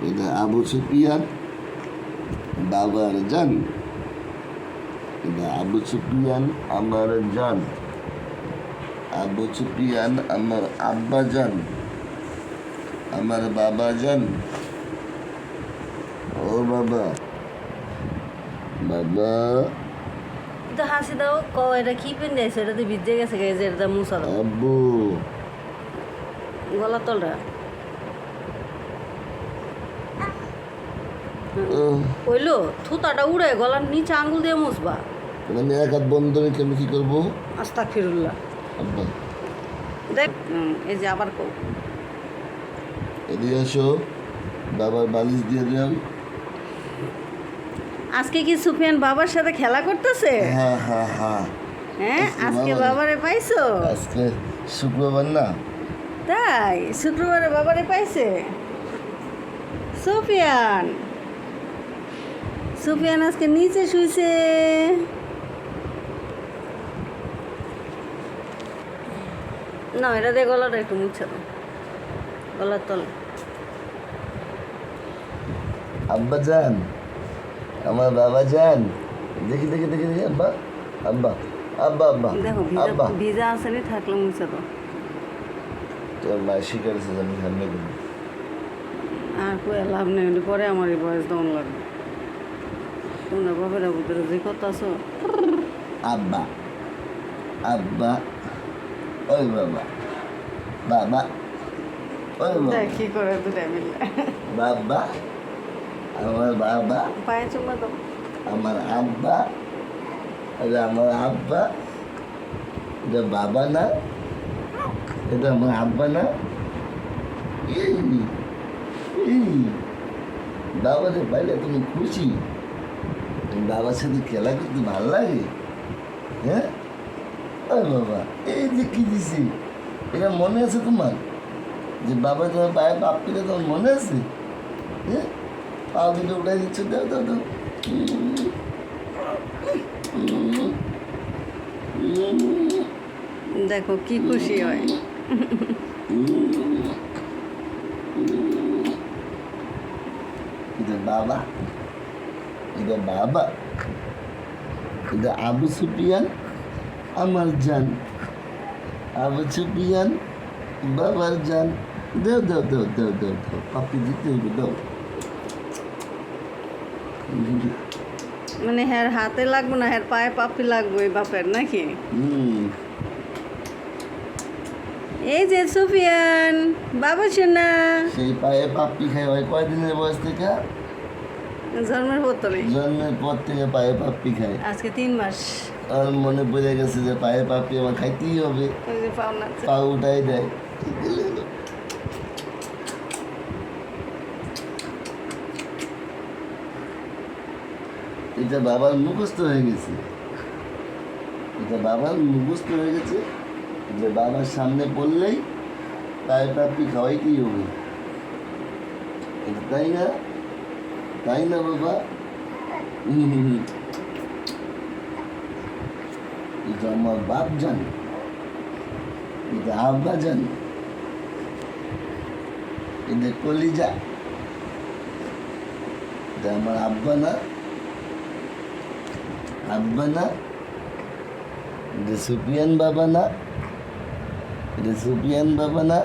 এটা আবু সুফিয়ান বাবার জান। এটা আবু সুফিয়ান আমার জান। আবু সুফিয়ান আমার আব্বা জান, আমার বাবা জান। ও বাবা, বাবা তো হাসি দাও, ক এটা কি পেন যাইছে? এটা তো ভিজে গেছে, গাইছে এটা মুছা দাও। আব্বু। গলার তলটা হইলো, থুতাটা উড়ে গলার নিচে আঙ্গুল দিয়ে মুছবা। মানে এক হাত বন্ধ রেখে আমি কি করবো? আস্তাগফিরুল্লাহ। আব্বা দেখ, এই যে আবার কও। এদিকে আসো, বাবার বালিশ দিয়ে দিলাম। আজকে কি সুফিয়ান বাবার সাথে খেলা করতেছে? হ্যাঁ হ্যাঁ হ্যাঁ। হ্যাঁ, আজকে বাবারে। বাবারে পাইছো? আজকে শুক্রবার না? তাই শুক্রবারে বাবারে পাইছে সুফিয়ান। সুফিয়ান আজকে নিচে শুইছে। না, এটা দিয়ে গলাটা একটু মুছে দাও, গলার তল। আব্বা যান, আমার বাবা যান। দেখি দেখি দেখি দেখি আব্বা, আব্বা আব্বা আব্বা দেখো আব্বা। ভিজা ভিজা আসেনি, থাকলে মুছে দাও। তোর মা শিকারেছে আমি সামনে করি। আর কয়ে লাভ নেই, পরে আমার এই বয়স দমন লাগবে। তোমরা বাবারা ভিতরে যে কথা আছো। আব্বা আব্বা, ওই বাবা, বাবা ওই বাবা, দেখ কি করে দুটা মিলে। বাবা আমার বাবা, পায়ে চুমা দাও। আমার আব্বা, এটা আমার আব্বা। এটা বাবা না, এটা আমার আব্বা না। এই, এই, বাবারে পাইলে তুমি খুশি? বাবার সাথে খেলা করতে ভালো লাগে? হ্যাঁ ও বাবা, এই যে কি দিছি, এটা মনে আছে তোমার? যে বাবা তোমার পায়ে পাপ পেলে তোমার মনে আছে? হ্যাঁ, পা দুটো উঠাই দিচ্ছ, দাও দাও দাও। দেখো কি খুশি হয়। এটা বাবা, এটা বাবা, এটা আবু সুফিয়ান আমার জান। আবু সুফিয়ান বাবার জান। দাও দাও দাও দাও দাও দাও, পাপি দিতে হইবে, দাও। মানে হ্যার হাতে লাগবে না, হ্যার পায়ে পাপি লাগবে এই বাপের নাকি? এই যে সুফিয়ান বাবা শোনা, সেই পায়ে পাপ্পি খাই হয় কয়দিনের বয়স থেকে? জন্মের বোতলে জন্মের পর থেকে পায়ে পাপ্পি খায়। আজকে 3 মাস। আর মনে পড়ে গেছে যে পায়ে পাপ্পি আমার খাইতেই হবে। ওই যে পাওনা পা উঠাই দেয়। এটা বাবার মুখস্থ হয়ে গেছে, এটা বাবার মুখস্থ হয়ে গেছে যে বাবার সামনে পড়লেই পায়ে পাপ্পি খাওয়াইতেই হবে। এটা তাই না? তাই না বাবা? এটা আমার বাপ জান, এটা আব্বা জান, এটা কলিজা। এটা আমার আব্বা না? আব্বা না? এটা সুফিয়ান বাবা না? এটা সুফিয়ান বাবা না?